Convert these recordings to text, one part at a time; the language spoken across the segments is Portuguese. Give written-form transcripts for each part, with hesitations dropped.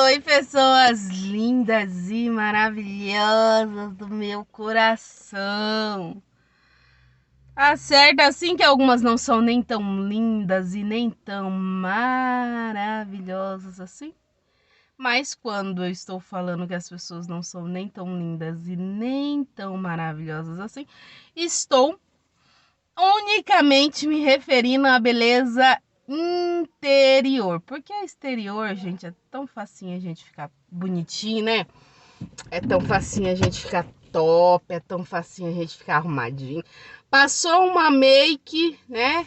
Oi, pessoas lindas e maravilhosas do meu coração. Acerta assim que algumas não são nem tão lindas e nem tão maravilhosas assim. Mas quando eu estou falando que as pessoas não são nem tão lindas e nem tão maravilhosas assim, estou unicamente me referindo à beleza interior. Porque a exterior, gente, é tão facinho a gente ficar bonitinho, né? É tão facinho a gente ficar top, é tão facinho a gente ficar arrumadinho. Passou uma make, né?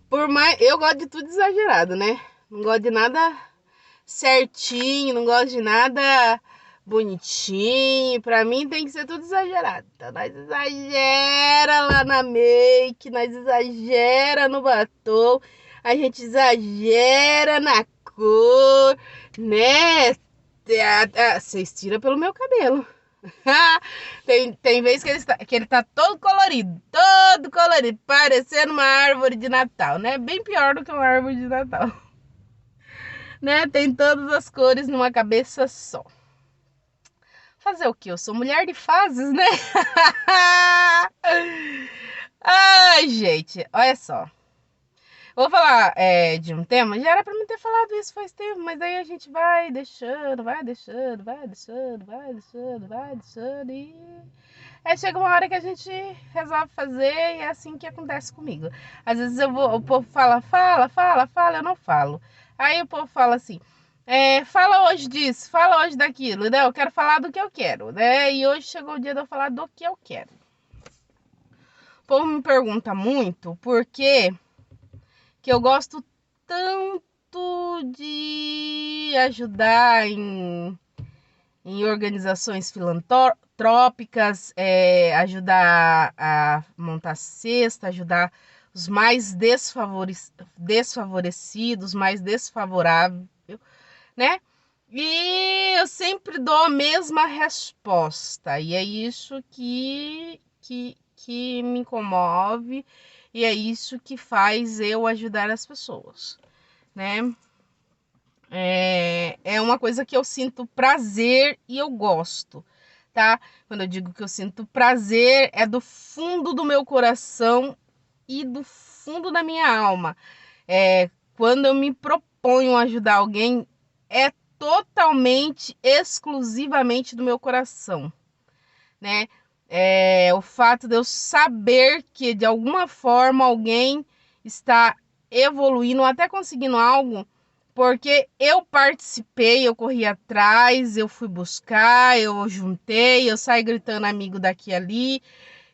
Por mais, eu gosto de tudo exagerado, né? Não gosto de nada certinho, não gosto de nada bonitinho. Pra mim tem que ser tudo exagerado. Então nós exagera lá na make, nós exagera no batom, a gente exagera na cor, né? Vocês tiram pelo meu cabelo. tem vez que ele tá todo colorido, parecendo uma árvore de Natal, né? Bem pior do que uma árvore de Natal. Né? Tem todas as cores numa cabeça só. Fazer o que? Eu sou mulher de fases, né? Ai, gente, olha só. Vou falar de um tema, já era pra mim ter falado isso faz tempo, mas daí a gente vai deixando e... Aí chega uma hora que a gente resolve fazer e é assim que acontece comigo. Às vezes o povo fala, eu não falo. Aí o povo fala assim, fala hoje disso, fala hoje daquilo, né? Eu quero falar do que eu quero, né? E hoje chegou o dia de eu falar do que eu quero. O povo me pergunta muito por que eu gosto tanto de ajudar em organizações filantrópicas, ajudar a montar cesta, ajudar os mais desfavorecidos, mais desfavoráveis, né? E eu sempre dou a mesma resposta, e é isso que me comove, e é isso que faz eu ajudar as pessoas, né? É uma coisa que eu sinto prazer e eu gosto, tá? Quando eu digo que eu sinto prazer, é do fundo do meu coração e do fundo da minha alma. Quando eu me proponho a ajudar alguém, é totalmente, exclusivamente do meu coração, né? O fato de eu saber que de alguma forma alguém está evoluindo, até conseguindo algo, porque eu participei, eu corri atrás, eu fui buscar, eu juntei, eu saí gritando amigo daqui e ali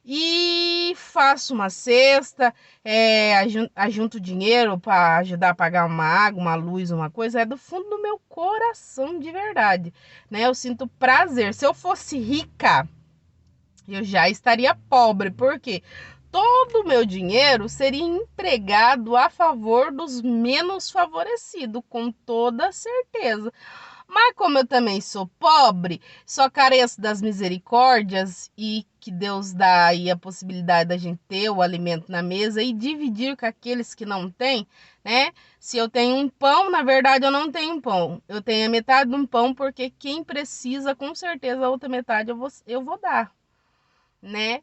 e faço uma cesta, ajunto dinheiro para ajudar a pagar uma água, uma luz, uma coisa, é do fundo do meu coração de verdade, né? Eu sinto prazer. Se eu fosse rica, eu já estaria pobre, porque todo o meu dinheiro seria empregado a favor dos menos favorecidos, com toda certeza. Mas como eu também sou pobre, só careço das misericórdias e que Deus dá aí a possibilidade da gente ter o alimento na mesa e dividir com aqueles que não têm, né? Se eu tenho um pão, na verdade eu não tenho um pão. Eu tenho a metade de um pão porque quem precisa, com certeza a outra metade eu vou dar, né?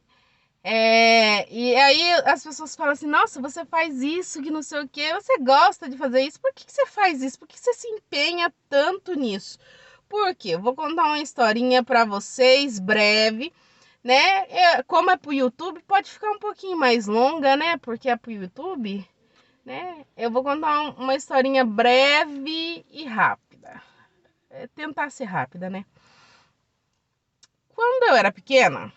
E aí as pessoas falam assim, nossa, você faz isso, que não sei o que, você gosta de fazer isso, por que você faz isso? Por que você se empenha tanto nisso? Por quê? Eu vou contar uma historinha para vocês, breve, né? Como é pro YouTube, pode ficar um pouquinho mais longa, né? Porque é pro YouTube, né? Eu vou contar uma historinha breve e rápida. Tentar ser rápida, né? Quando eu era pequena,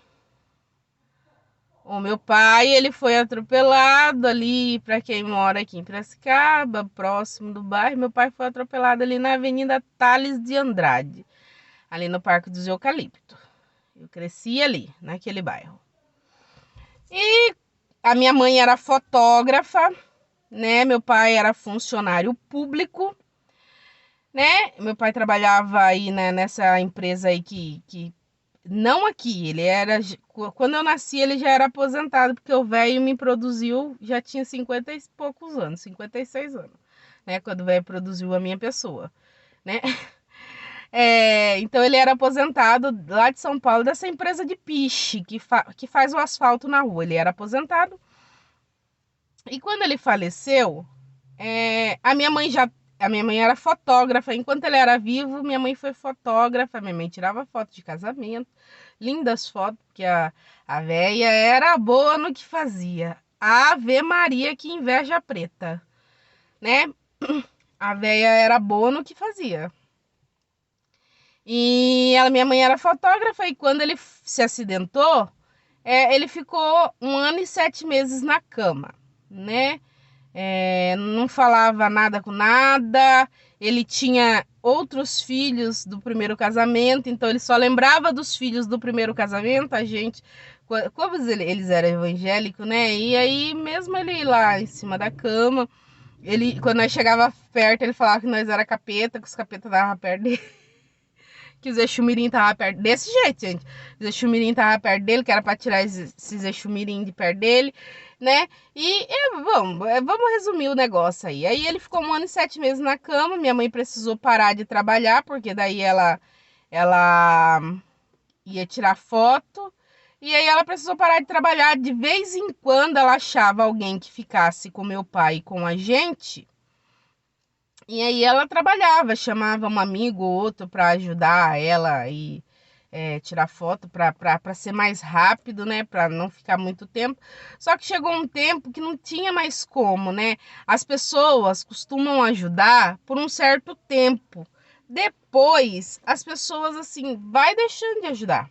o meu pai, ele foi atropelado ali, para quem mora aqui em Piracicaba, próximo do bairro. Meu pai foi atropelado ali na Avenida Tales de Andrade, ali no Parque dos Eucaliptos. Eu cresci ali, naquele bairro. E a minha mãe era fotógrafa, né? Meu pai era funcionário público, né? Meu pai trabalhava aí, né, nessa empresa aí que não aqui, ele era... Quando eu nasci, ele já era aposentado, porque o velho me produziu, já tinha 50 e poucos anos, 56 anos, né? Quando o velho produziu a minha pessoa, né? Então ele era aposentado lá de São Paulo, dessa empresa de piche, que faz o asfalto na rua. Ele era aposentado. E quando ele faleceu, a minha mãe era fotógrafa. Enquanto ele era vivo, minha mãe foi fotógrafa. Minha mãe tirava foto de casamento, lindas fotos, porque a véia era boa no que fazia. Ave Maria, que inveja preta, né? A véia era boa no que fazia. E minha mãe era fotógrafa, e quando ele se acidentou, ele ficou 1 ano e 7 meses na cama, né? Não falava nada com nada. Ele tinha outros filhos do primeiro casamento, então ele só lembrava dos filhos do primeiro casamento. A gente, como eles eram evangélicos, né? E aí, mesmo ele lá em cima da cama, quando nós chegava perto, ele falava que nós era capeta, que os capetas davam perto dele. Que o Zé Chumirim tava perto desse jeito, gente. O Zé Chumirim tava perto dele, que era pra tirar esse Zé Chumirim de perto dele, né? Vamos resumir o negócio aí. Aí ele ficou 1 ano e 7 meses na cama. Minha mãe precisou parar de trabalhar, porque daí ela ia tirar foto. E aí ela precisou parar de trabalhar. De vez em quando ela achava alguém que ficasse com meu pai e com a gente. E aí ela trabalhava, chamava um amigo ou outro para ajudar ela e tirar foto para ser mais rápido, né? Para não ficar muito tempo. Só que chegou um tempo que não tinha mais como, né? As pessoas costumam ajudar por um certo tempo. Depois, as pessoas assim vai deixando de ajudar,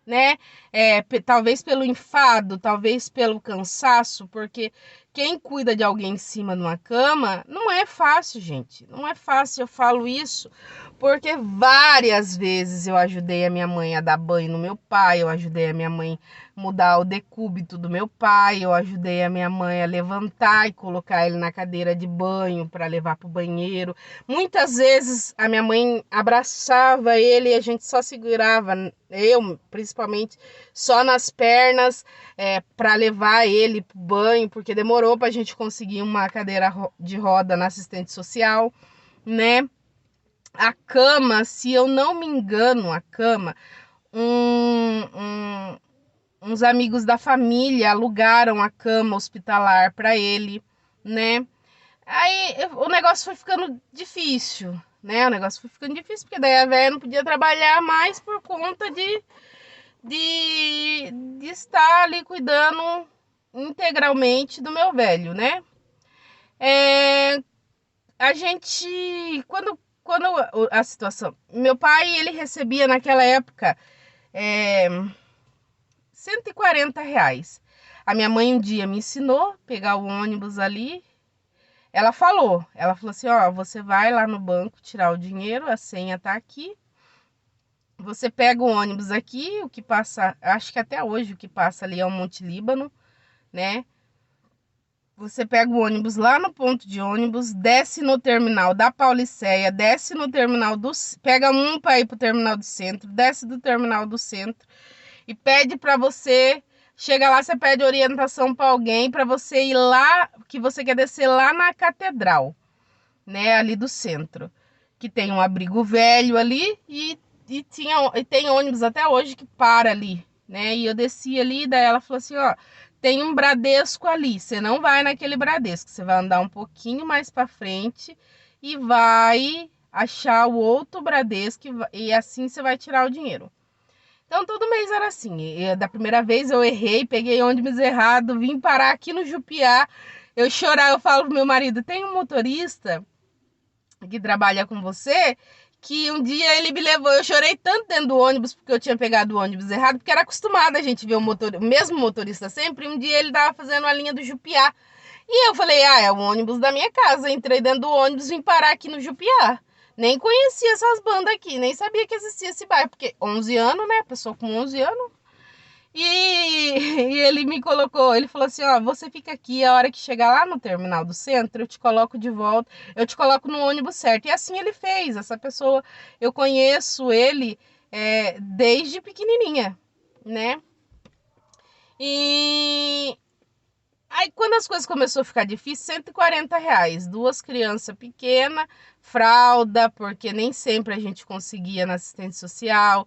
né? Talvez pelo enfado, talvez pelo cansaço, porque quem cuida de alguém em cima de uma cama não é fácil, gente. Não é fácil, eu falo isso porque várias vezes eu ajudei a minha mãe a dar banho no meu pai, eu ajudei a minha mãe a mudar o decúbito do meu pai, eu ajudei a minha mãe a levantar e colocar ele na cadeira de banho para levar para o banheiro. Muitas vezes a minha mãe abraçava ele e a gente só segurava, eu principalmente, só nas pernas para levar ele para o banho, porque demorou para a gente conseguir uma cadeira de roda na assistente social, né? A cama, se eu não me engano, uns amigos da família alugaram a cama hospitalar para ele, né? Aí o negócio foi ficando difícil, né? O negócio foi ficando difícil, porque daí a velha não podia trabalhar mais por conta de estar ali cuidando integralmente do meu velho, né? A gente, quando a situação, meu pai, ele recebia naquela época R$ 140. A minha mãe um dia me ensinou a pegar o ônibus ali. Ela falou assim, ó, você vai lá no banco tirar o dinheiro, a senha tá aqui. Você pega o ônibus aqui, o que passa, acho que até hoje o que passa ali é o Monte Líbano, né? Você pega o ônibus lá no ponto de ônibus, desce no terminal da Pauliceia, desce no terminal pega um para ir pro terminal do centro, desce do terminal do centro e pede para você, chega lá, você pede orientação para alguém para você ir lá, que você quer descer lá na catedral, né, ali do centro, que tem um abrigo velho ali e tem ônibus até hoje que para ali, né? E eu desci ali, daí ela falou assim, ó, tem um Bradesco ali, você não vai naquele Bradesco, você vai andar um pouquinho mais para frente e vai achar o outro Bradesco e assim você vai tirar o dinheiro. Então todo mês era assim. Da primeira vez eu errei, peguei ônibus errado, vim parar aqui no Jupiá. Eu chorar, eu falo pro meu marido, tem um motorista que trabalha com você, que um dia ele me levou, eu chorei tanto dentro do ônibus, porque eu tinha pegado o ônibus errado, porque era acostumada a gente ver o mesmo motorista sempre, e um dia ele tava fazendo a linha do Jupiá, e eu falei, é o ônibus da minha casa, entrei dentro do ônibus, vim parar aqui no Jupiá, nem conhecia essas bandas aqui, nem sabia que existia esse bairro, porque 11 anos, né, pessoa com 11 anos, e ele me colocou, ele falou assim, ó, você fica aqui, a hora que chegar lá no terminal do centro, eu te coloco de volta, eu te coloco no ônibus certo. E assim ele fez, essa pessoa, eu conheço ele desde pequenininha, né? E Aí, quando as coisas começaram a ficar difíceis, R$ 140. Duas crianças pequenas, fralda, porque nem sempre a gente conseguia na assistência social,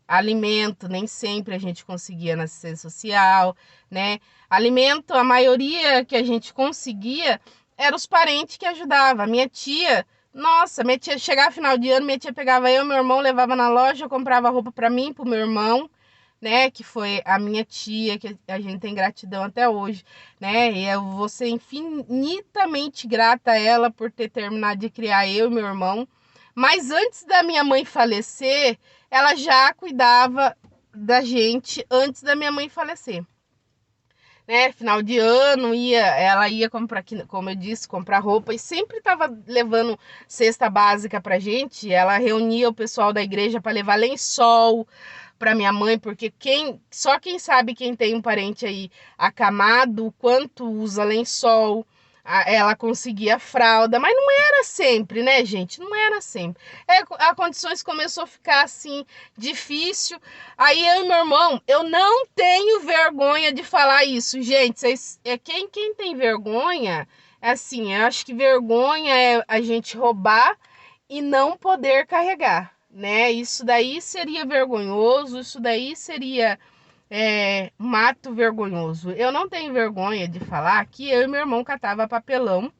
alimento, nem sempre a gente conseguia na assistência social, né? Alimento, a maioria que a gente conseguia eram os parentes que ajudavam. Minha tia, nossa, minha tia chegava final de ano, minha tia pegava eu e meu irmão, levava na loja, comprava roupa para mim, para o meu irmão, né, que foi a minha tia, que a gente tem gratidão até hoje, né, e eu vou ser infinitamente grata a ela por ter terminado de criar eu e meu irmão, mas antes da minha mãe falecer, ela já cuidava da gente antes da minha mãe falecer, né, final de ano, ela ia comprar, como eu disse, comprar roupa e sempre estava levando cesta básica pra gente, ela reunia o pessoal da igreja para levar lençol para minha mãe, porque só quem sabe, quem tem um parente aí acamado, quanto usa lençol, ela conseguia fralda, mas não era sempre, né, gente? Não era sempre. A condições começou a ficar assim difícil. Aí eu e meu irmão, eu não tenho vergonha de falar isso, gente. Quem tem vergonha, assim, eu acho que vergonha é a gente roubar e não poder carregar, né? Isso daí seria vergonhoso, isso daí seria um ato vergonhoso. Eu não tenho vergonha de falar que eu e meu irmão catava papelão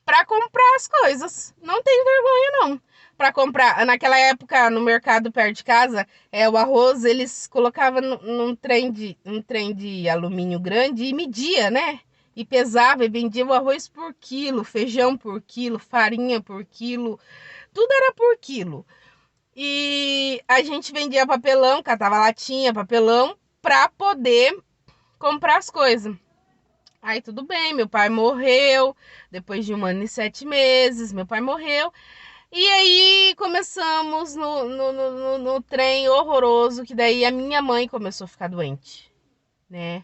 para comprar as coisas. Não tenho vergonha, não. Para comprar, naquela época, no mercado perto de casa, o arroz eles colocavam um trem de alumínio grande e media, né? E pesava e vendia o arroz por quilo, feijão por quilo, farinha por quilo, tudo era por quilo. E a gente vendia papelão, catava latinha, papelão, para poder comprar as coisas. Aí tudo bem, meu pai morreu, depois de 1 ano e 7 meses, meu pai morreu. E aí começamos no trem horroroso, que daí a minha mãe começou a ficar doente, né?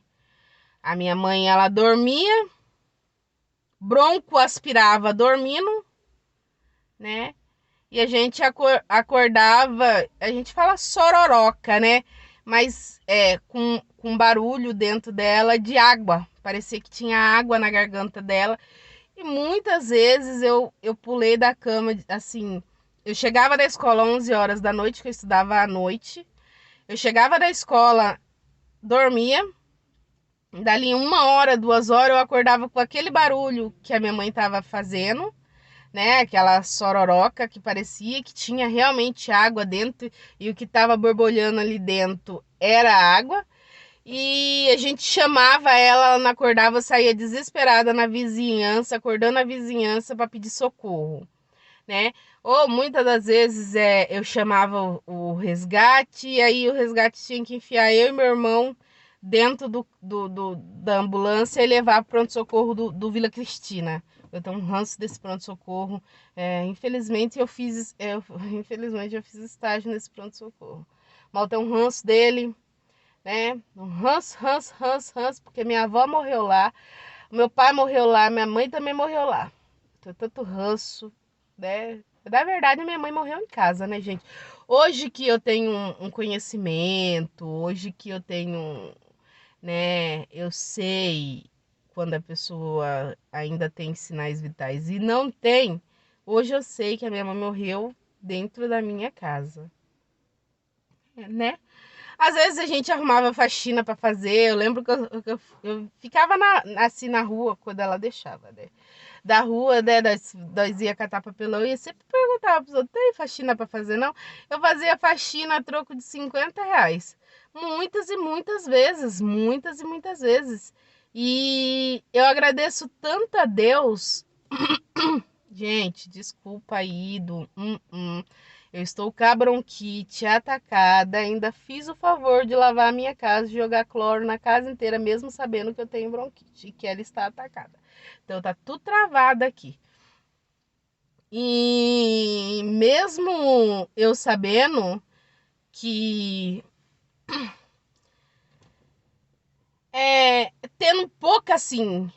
A minha mãe, ela dormia, bronco aspirava dormindo, né? E a gente acordava, a gente fala sororoca, né? Mas com barulho dentro dela de água. Parecia que tinha água na garganta dela. E muitas vezes eu pulei da cama, assim. Eu chegava da escola às 11 horas da noite, que eu estudava à noite. Eu chegava da escola, dormia. Dali 1 hora, 2 horas, eu acordava com aquele barulho que a minha mãe estava fazendo, né? Aquela sororoca que parecia que tinha realmente água dentro e o que estava borbulhando ali dentro era água. E a gente chamava ela não acordava, saía desesperada na vizinhança, acordando a vizinhança para pedir socorro, né? Ou muitas das vezes eu chamava o resgate e aí o resgate tinha que enfiar eu e meu irmão dentro da ambulância e levar para o pronto-socorro do Vila Cristina. Eu tenho um ranço desse pronto-socorro. Infelizmente infelizmente eu fiz estágio nesse pronto-socorro. Mas eu tenho um ranço dele, né? Um ranço, porque minha avó morreu lá, meu pai morreu lá, minha mãe também morreu lá. Tenho tanto ranço, né? Na verdade, minha mãe morreu em casa, né, gente? Hoje que eu tenho um conhecimento, hoje que eu tenho, né, eu sei quando a pessoa ainda tem sinais vitais e não tem, hoje eu sei que a minha mãe morreu dentro da minha casa, né? Às vezes a gente arrumava faxina para fazer. Eu lembro que eu ficava assim na rua quando ela deixava, né? Da rua, né? Nós ia catar papelão e sempre perguntava para os outros: tem faxina para fazer? Não. Eu fazia faxina a troco de R$ 50. Muitas e muitas vezes. Muitas e muitas vezes. E eu agradeço tanto a Deus. Gente, desculpa aí Eu estou com a bronquite atacada. Ainda fiz o favor de lavar a minha casa e jogar cloro na casa inteira, mesmo sabendo que eu tenho bronquite e que ela está atacada. Então tá tudo travado aqui. E mesmo eu sabendo que tendo pouca assim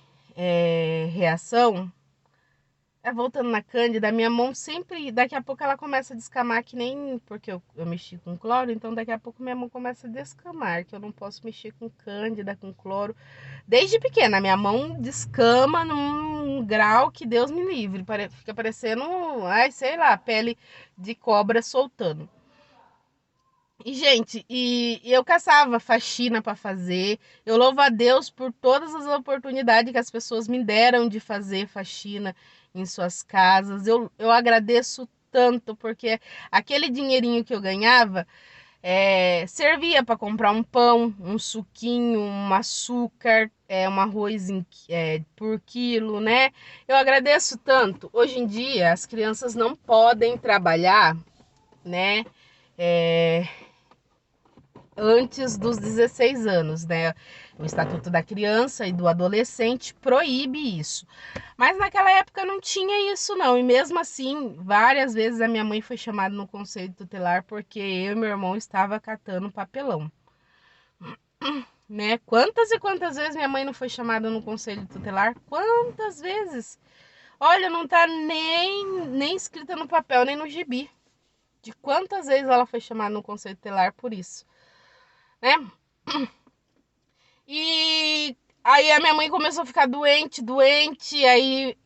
reação, voltando na Cândida, a minha mão sempre, daqui a pouco ela começa a descamar, que nem, porque eu mexi com cloro, então daqui a pouco minha mão começa a descamar, que eu não posso mexer com Cândida, com cloro. Desde pequena, minha mão descama num grau que Deus me livre, fica parecendo, ai, sei lá, pele de cobra soltando. E, gente, eu caçava faxina para fazer. Eu louvo a Deus por todas as oportunidades que as pessoas me deram de fazer faxina em suas casas. Eu agradeço tanto, porque aquele dinheirinho que eu ganhava servia para comprar um pão, um suquinho, um açúcar, um arroz por quilo, né? Eu agradeço tanto. Hoje em dia, as crianças não podem trabalhar, né? Antes dos 16 anos, né? O Estatuto da Criança e do Adolescente proíbe isso. Mas naquela época não tinha isso, não. E mesmo assim, várias vezes a minha mãe foi chamada no conselho tutelar porque eu e meu irmão estava catando papelão, né? Quantas e quantas vezes minha mãe não foi chamada no conselho tutelar? Quantas vezes? Olha, não tá nem escrita no papel, nem no gibi. De quantas vezes ela foi chamada no conselho tutelar por isso, né? E aí a minha mãe começou a ficar doente, aí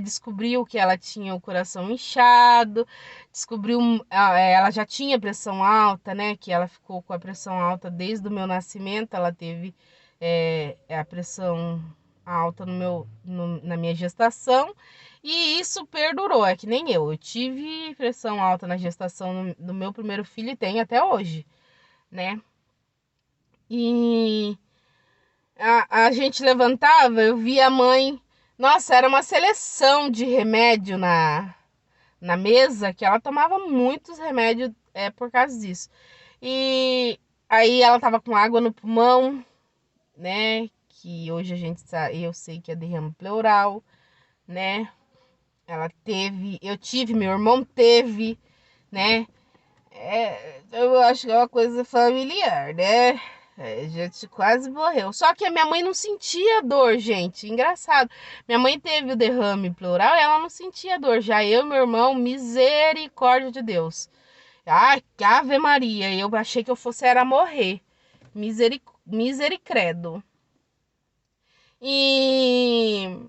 descobriu que ela tinha o coração inchado, descobriu, ela já tinha pressão alta, né, que ela ficou com a pressão alta desde o meu nascimento, ela teve a pressão alta na minha gestação, e isso perdurou, é que nem eu tive pressão alta na gestação do meu primeiro filho e tenho até hoje, né, e a gente levantava, eu via a mãe. Nossa, era uma seleção de remédio na mesa, que ela tomava muitos remédios por causa disso. E aí ela tava com água no pulmão, né? Que hoje a gente sabe, eu sei que é derrame pleural, né? Ela teve, eu tive, meu irmão teve, né? Eu acho que é uma coisa familiar, né? A gente quase morreu. Só que a minha mãe não sentia dor, gente. Engraçado. Minha mãe teve o derrame pleural e ela não sentia dor. Já eu e meu irmão, misericórdia de Deus. Ai, Ave Maria. Eu achei que eu fosse era morrer. Misericredo. E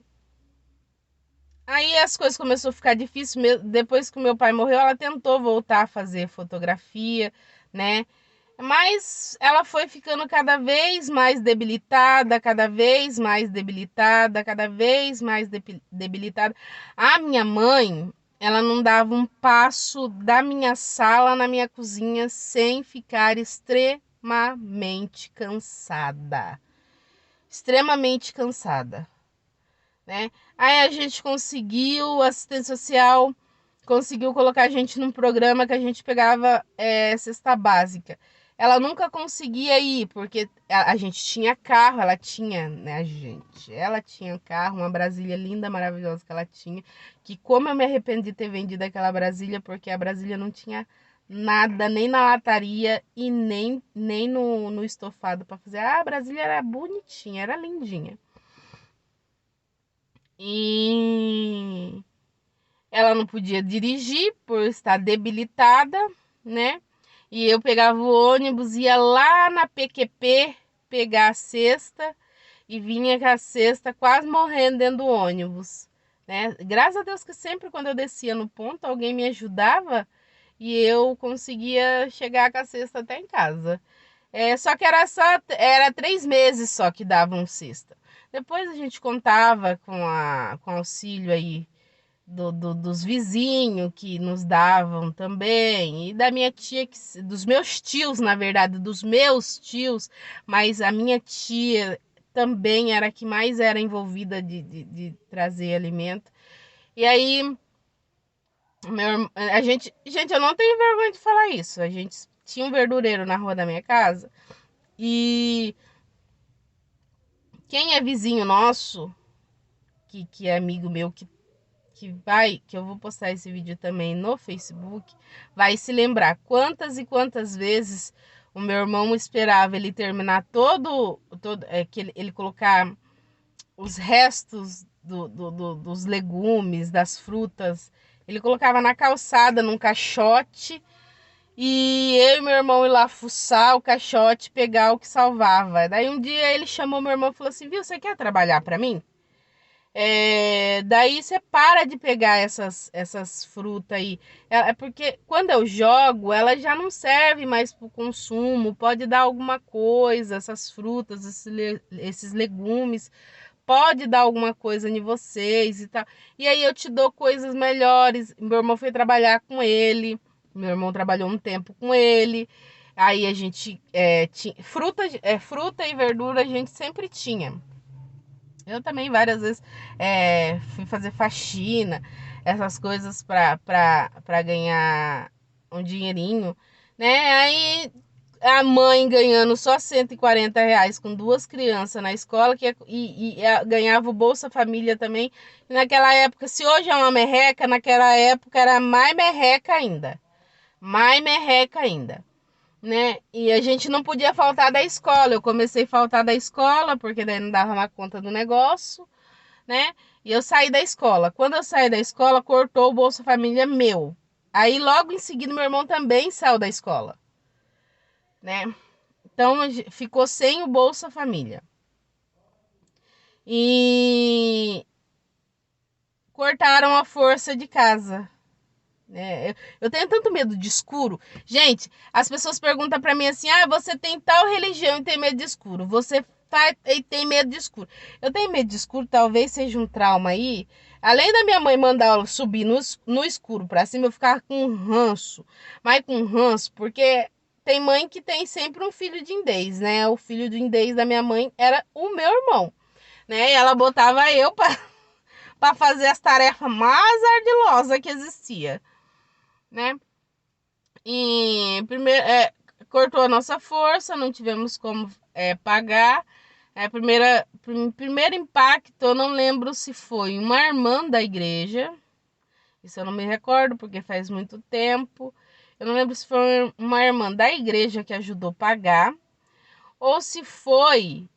aí as coisas começaram a ficar difíceis. Depois que o meu pai morreu, ela tentou voltar a fazer fotografia, né? Mas ela foi ficando cada vez mais debilitada, cada vez mais debilitada, cada vez mais debilitada. A minha mãe, ela não dava um passo da minha sala na minha cozinha sem ficar extremamente cansada. Extremamente cansada, né? Aí a gente conseguiu, assistência social conseguiu colocar a gente num programa que a gente pegava cesta básica. Ela nunca conseguia ir, porque a gente tinha carro, ela tinha, né, ela tinha carro, uma Brasília linda, maravilhosa que ela tinha, que como eu me arrependi de ter vendido aquela Brasília, porque a Brasília não tinha nada, nem na lataria e nem no estofado para fazer. A Brasília era bonitinha, era lindinha. E ela não podia dirigir por estar debilitada, né? E eu pegava o ônibus, ia lá na PQP pegar a cesta e vinha com a cesta quase morrendo dentro do ônibus, né? Graças a Deus que sempre quando eu descia no ponto, alguém me ajudava e eu conseguia chegar com a cesta até em casa. Só que era 3 meses só que davam cesta. Depois a gente contava com auxílio aí dos vizinhos que nos davam também, e da minha tia, dos meus tios, na verdade, dos meus tios, mas a minha tia também era a que mais era envolvida de trazer alimento. E aí, gente, eu não tenho vergonha de falar isso. A gente tinha um verdureiro na rua da minha casa e quem é vizinho nosso, que é amigo meu, que eu vou postar esse vídeo também no Facebook, vai se lembrar quantas e quantas vezes o meu irmão esperava ele terminar que ele colocar os restos dos legumes, das frutas. Ele colocava na calçada, num caixote, e eu e meu irmão ir lá fuçar o caixote, pegar o que salvava. Daí um dia ele chamou meu irmão e falou assim: viu, você quer trabalhar para mim? Daí você para de pegar essas frutas aí. É porque quando eu jogo, ela já não serve mais para o consumo. Pode dar alguma coisa, essas frutas, esses legumes. Pode dar alguma coisa em vocês e tal. E aí eu te dou coisas melhores. Meu irmão foi trabalhar com ele. Meu irmão trabalhou um tempo com ele. Aí a gente tinha fruta e verdura a gente sempre tinha. Eu também várias vezes fui fazer faxina, essas coisas para ganhar um dinheirinho, né? Aí a mãe ganhando só R$ 140 com 2 crianças na escola ganhava o Bolsa Família também. E naquela época, se hoje é uma merreca, naquela época era mais merreca ainda. Mais merreca ainda, né? E a gente não podia faltar da escola. Eu comecei a faltar da escola, porque daí não dava na conta do negócio, né? E eu saí da escola. Quando eu saí da escola, cortou o Bolsa Família meu. Aí logo em seguida meu irmão também saiu da escola, né? Então ficou sem o Bolsa Família. E cortaram a força de casa, né? Eu tenho tanto medo de escuro. Gente, as pessoas perguntam pra mim assim: ah, você tem tal religião e tem medo de escuro. Você e tem medo de escuro. Eu tenho medo de escuro, talvez seja um trauma aí. Além da minha mãe mandar eu subir no escuro pra cima, eu ficar com ranço. Mas com ranço, porque tem mãe que tem sempre um filho de indês, né? O filho de indês da minha mãe era o meu irmão, né? E ela botava eu pra fazer as tarefas mais ardilosas que existia, né? E primeiro, cortou a nossa força, não tivemos como pagar. Primeiro impacto, eu não lembro se foi uma irmã da igreja, isso eu não me recordo porque faz muito tempo. Eu não lembro se foi uma irmã da igreja que ajudou a pagar ou se foi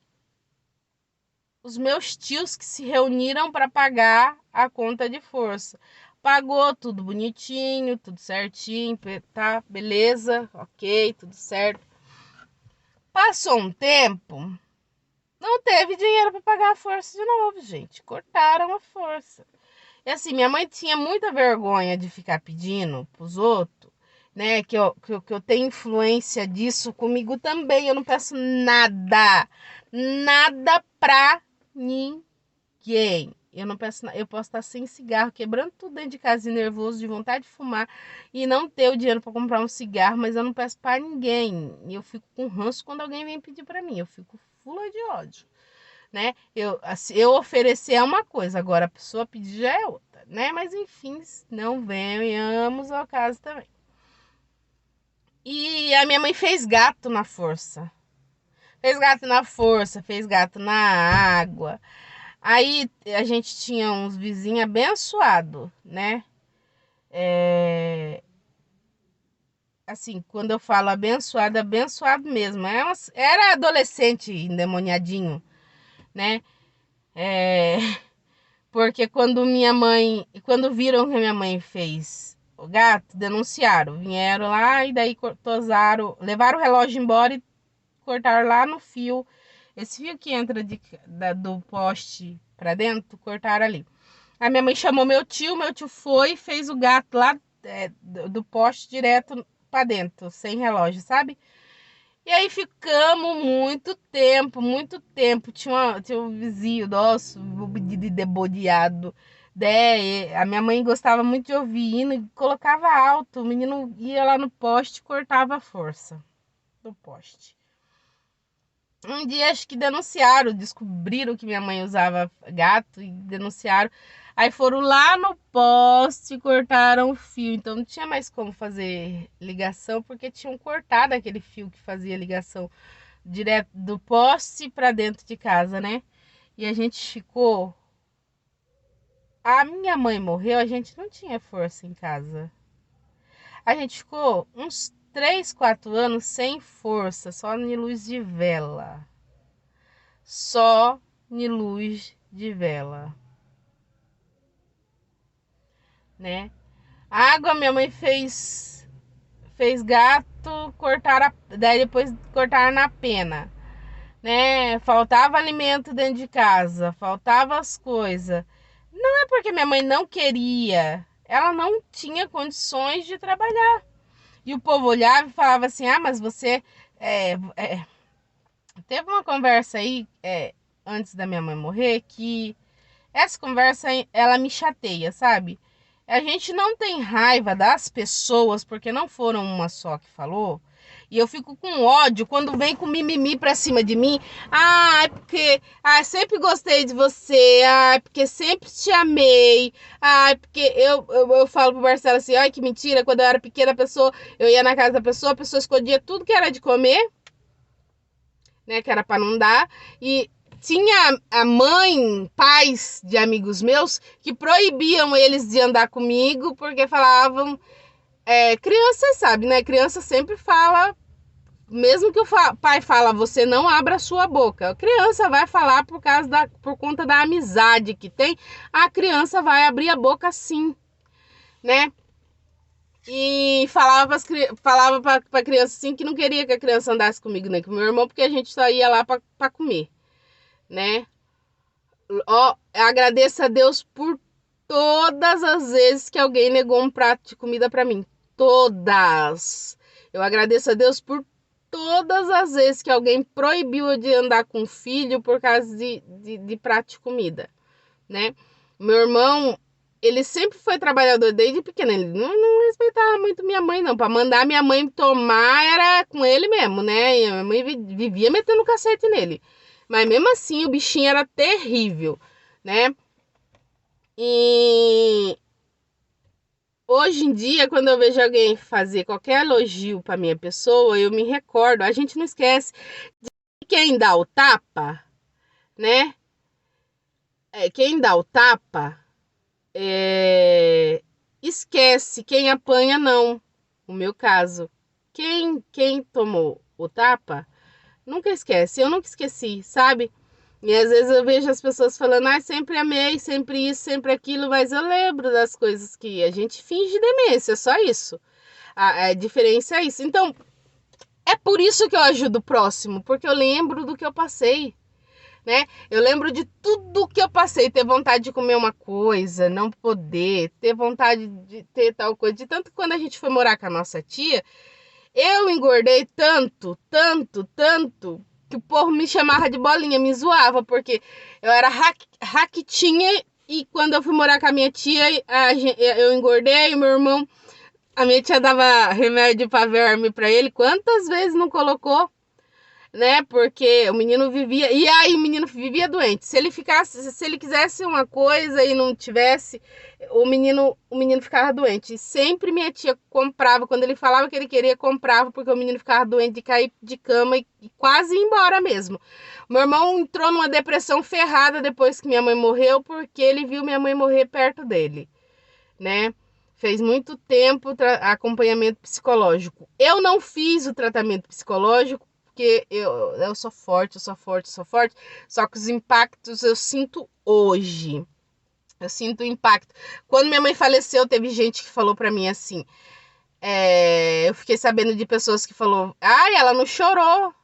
os meus tios que se reuniram para pagar a conta de força. Pagou tudo bonitinho, tudo certinho, tá? Beleza, ok, tudo certo. Passou um tempo, não teve dinheiro para pagar a força de novo, gente. Cortaram a força. E assim, minha mãe tinha muita vergonha de ficar pedindo pros outros, né? Que eu tenho influência disso comigo também. Eu não peço nada, nada pra ninguém. Eu não peço, eu posso estar sem cigarro, quebrando tudo dentro de casa, nervoso, de vontade de fumar e não ter o dinheiro para comprar um cigarro, mas eu não peço para ninguém. E eu fico com ranço quando alguém vem pedir para mim. Eu fico fula de ódio, né? Eu oferecer é uma coisa, agora a pessoa pedir já é outra, né? Mas enfim, não venhamos ao caso também. E a minha mãe fez gato na força. Fez gato na força, fez gato na água. Aí a gente tinha uns vizinhos abençoados, né? Assim, quando eu falo abençoado, abençoado mesmo. Era adolescente endemoniadinho, né? Porque quando viram que minha mãe fez o gato, denunciaram. Vieram lá e daí levaram o relógio embora e cortaram lá no fio. Esse fio que entra do poste pra dentro, cortaram ali. A minha mãe chamou meu tio foi e fez o gato lá do poste direto pra dentro, sem relógio, sabe? E aí ficamos muito tempo. Tinha um vizinho nosso, de debodeado. A minha mãe gostava muito de ouvir hino e colocava alto. O menino ia lá no poste e cortava a força do poste. Um dia acho que descobriram que minha mãe usava gato e denunciaram. Aí foram lá no poste e cortaram o fio. Então não tinha mais como fazer ligação, porque tinham cortado aquele fio que fazia ligação direto do poste para dentro de casa, né? E a gente ficou. A minha mãe morreu, a gente não tinha força em casa. A gente ficou uns 3, 4 anos sem força, só de luz de vela. Só de luz de vela. né? Água, minha mãe fez gato, daí depois cortaram na pena, né? Faltava alimento dentro de casa, faltava as coisas. Não é porque minha mãe não queria, ela não tinha condições de trabalhar. E o povo olhava e falava assim: ah, mas você. É, é, teve uma conversa aí antes da minha mãe morrer que essa conversa ela me chateia, sabe? A gente não tem raiva das pessoas porque não foram uma só que falou. E eu fico com ódio quando vem com mimimi pra cima de mim. Ah, é porque sempre gostei de você. Ah, é porque sempre te amei. Ah, é porque eu falo pro Marcelo assim: ai, que mentira. Quando eu era pequena, eu ia na casa da pessoa, a pessoa escondia tudo que era de comer, né? Que era pra não dar. E tinha a mãe, pais de amigos meus que proibiam eles de andar comigo porque falavam. Criança sabe, né? Criança sempre fala. Mesmo que o pai fala, você não abra a sua boca. A criança vai falar por conta da amizade que tem. A criança vai abrir a boca sim, né? E falava pra criança assim que não queria que a criança andasse comigo, nem com meu irmão, porque a gente só ia lá pra comer, né? Ó, agradeço a Deus por todas as vezes que alguém negou um prato de comida pra mim. Todas. Eu agradeço a Deus por todas as vezes que alguém proibiu eu de andar com o filho por causa de prato de comida, né? Meu irmão, ele sempre foi trabalhador desde pequeno. Ele não respeitava muito minha mãe, não. Pra mandar minha mãe tomar era com ele mesmo, né? E a minha mãe vivia metendo cacete nele. Mas mesmo assim, o bichinho era terrível, né? E hoje em dia, quando eu vejo alguém fazer qualquer elogio pra minha pessoa, eu me recordo. A gente não esquece de quem dá o tapa, né? Quem dá o tapa esquece, quem apanha não. O meu caso, quem tomou o tapa nunca esquece. Eu nunca esqueci, sabe? E às vezes eu vejo as pessoas falando, sempre amei, sempre isso, sempre aquilo, mas eu lembro das coisas que a gente finge demência, só isso. A diferença é isso. Então, é por isso que eu ajudo o próximo, porque eu lembro do que eu passei, né? Eu lembro de tudo que eu passei, ter vontade de comer uma coisa, não poder, ter vontade de ter tal coisa. De tanto que quando a gente foi morar com a nossa tia, eu engordei tanto, tanto, tanto, que o povo me chamava de bolinha, me zoava, porque eu era raquitinha e quando eu fui morar com a minha tia, eu engordei, meu irmão, a minha tia dava remédio para verme para ele, quantas vezes não colocou? Né? Porque o menino vivia, e aí o menino vivia doente. Se ele quisesse uma coisa e não tivesse, o menino ficava doente. E sempre minha tia comprava, quando ele falava que ele queria, comprava, porque o menino ficava doente de cair de cama e quase ir embora mesmo. Meu irmão entrou numa depressão ferrada depois que minha mãe morreu, porque ele viu minha mãe morrer perto dele, né? Fez muito tempo acompanhamento psicológico. Eu não fiz o tratamento psicológico porque eu sou forte, eu sou forte, eu sou forte. Só que os impactos eu sinto hoje. Eu sinto o impacto. Quando minha mãe faleceu, teve gente que falou pra mim assim. Eu fiquei sabendo de pessoas que falou, ela não chorou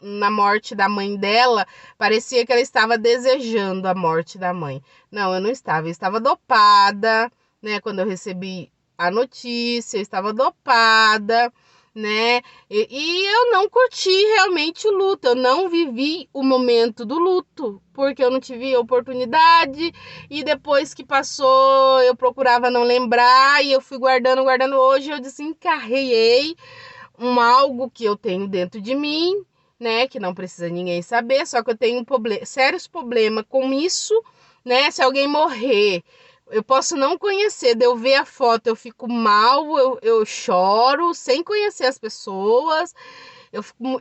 na morte da mãe dela. Parecia que ela estava desejando a morte da mãe. Não, eu não estava. Eu estava dopada, né? Quando eu recebi a notícia, eu estava dopada, né? E eu não curti realmente o luto. Eu não vivi o momento do luto, porque eu não tive oportunidade. E depois que passou, eu procurava não lembrar e eu fui guardando. Hoje eu desencarreguei algo que eu tenho dentro de mim, né? Que não precisa ninguém saber, só que eu tenho sérios problemas com isso, né? Se alguém morrer, eu posso não conhecer, de eu ver a foto, eu fico mal, eu choro sem conhecer as pessoas,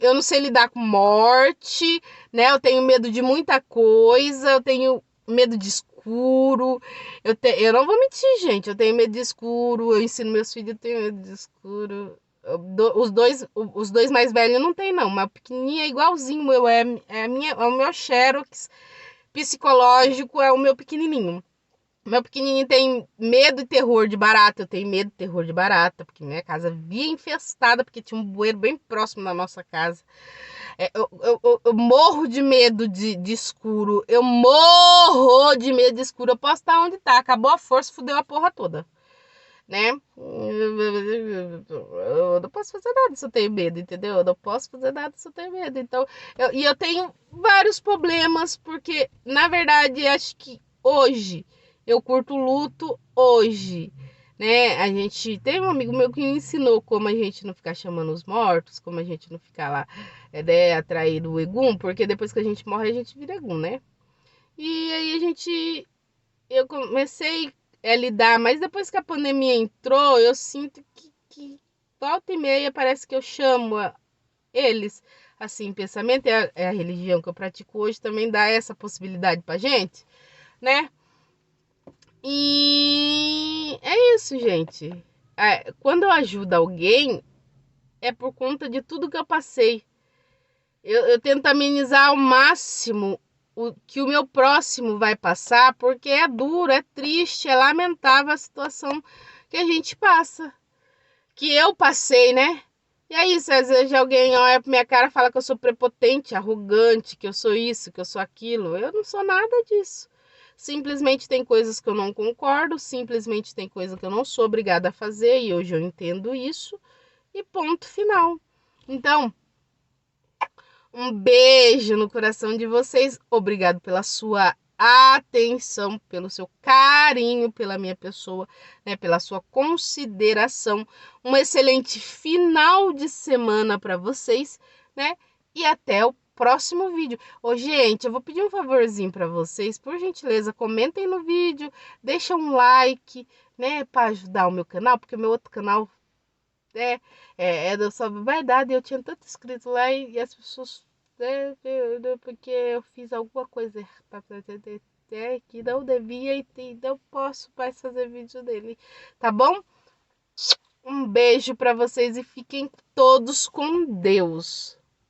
eu não sei lidar com morte, né? Eu tenho medo de muita coisa, eu tenho medo de escuro. Eu não vou mentir, gente. Eu tenho medo de escuro. Eu ensino meus filhos a ter medo de escuro. Os dois mais velhos não tem, não. Mas o pequenininho é igualzinho. É o meu xerox psicológico, é o meu pequenininho. Meu pequenininho tem medo e terror de barata. Eu tenho medo e terror de barata, porque minha casa via infestada, porque tinha um bueiro bem próximo da nossa casa. Eu morro de medo de escuro. Eu morro de medo de escuro. Eu posso estar onde tá. Acabou a força, fudeu a porra toda. Né? Eu não posso fazer nada se eu tenho medo, entendeu? Eu não posso fazer nada se eu tenho medo. Então, eu tenho vários problemas, porque, na verdade, acho que hoje eu curto luto hoje. Né? A gente tem um amigo meu que me ensinou como a gente não ficar chamando os mortos, como a gente não ficar lá, né, atraído o egum, porque depois que a gente morre, a gente vira egum, né? E aí eu comecei a lidar, mas depois que a pandemia entrou, eu sinto que volta e meia parece que eu chamo eles, assim, pensamento, é a religião que eu pratico hoje, também dá essa possibilidade pra gente, né? E é isso, gente. Quando eu ajudo alguém, é por conta de tudo que eu passei. Eu tento amenizar ao máximo o que o meu próximo vai passar, porque é duro, é triste, é lamentável a situação que a gente passa, que eu passei, né? E é isso, às vezes alguém olha pra minha cara e fala que eu sou prepotente, arrogante, que eu sou isso, que eu sou aquilo. Eu não sou nada disso. Simplesmente tem coisas que eu não concordo, simplesmente tem coisa que eu não sou obrigada a fazer, e hoje eu entendo isso, e ponto final. Então, um beijo no coração de vocês. Obrigado pela sua atenção, pelo seu carinho pela minha pessoa, né, pela sua consideração. Um excelente final de semana para vocês, né? E até o próximo vídeo. Ô, gente, eu vou pedir um favorzinho para vocês, por gentileza, comentem no vídeo, deixa um like, né, para ajudar o meu canal, porque o meu outro canal é da sua verdade. Eu tinha tanto inscrito lá e as pessoas, né, porque eu fiz alguma coisa que não devia e não posso mais fazer vídeo dele, tá bom? Um beijo para vocês e fiquem todos com Deus.